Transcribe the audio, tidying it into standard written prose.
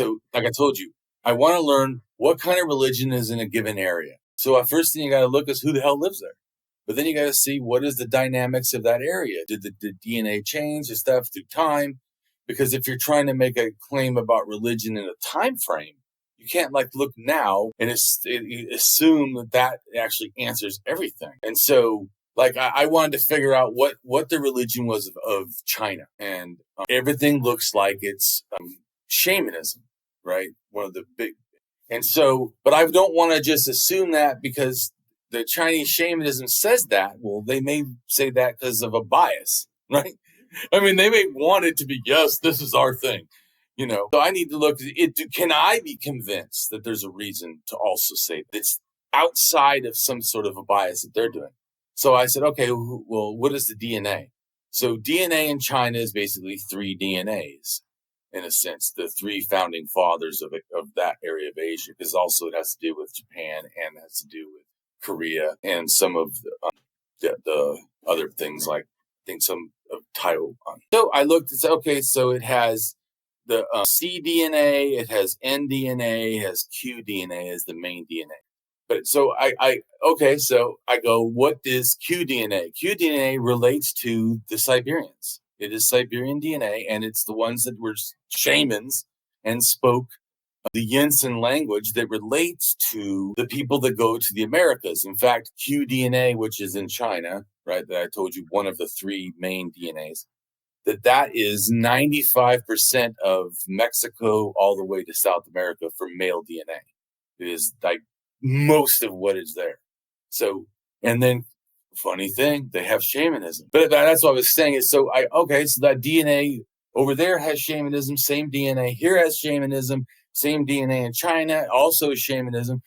So, like I told you, I want to learn what kind of religion is in a given area. So, first thing you got to look is who the hell lives there. But then you got to see what is the dynamics of that area. Did the DNA change and stuff through time? Because if you're trying to make a claim about religion in a time frame, you can't like look now and assume that actually answers everything. And so, like, I wanted to figure out what the religion was of China, and everything looks like it's shamanism, right? One of the big, and so, but I don't want to just assume that because the Chinese shamanism says that. Well, they may say that because of a bias, right? I mean, they may want it to be, yes, this is our thing, you know. So I need to look at it. Can I be convinced that there's a reason to also say that it's outside of some sort of a bias that they're doing? So I said, okay, well, what is the DNA? So DNA in China is basically 3 DNAs, in a sense, the 3 founding fathers of that area of Asia, because also it has to do with Japan and it has to do with Korea and some of the other things, like I think some of Taiwan. So I looked and said, okay, so it has the cDNA, it has nDNA, it has qDNA as the main DNA. But so so I go, what is qDNA? qDNA relates to the Siberians. It is Siberian DNA, and it's the ones that were shamans and spoke the Yinsen language that relates to the people that go to the Americas. In fact, qDNA, which is in China, right, that I told you, one of the 3 main DNAs, that is 95% of Mexico all the way to South America for male DNA. It is like most of what is there. So, and then funny thing, they have shamanism. But that's what I was saying is, so that DNA over there has shamanism, same DNA here has shamanism, same DNA in China, also shamanism.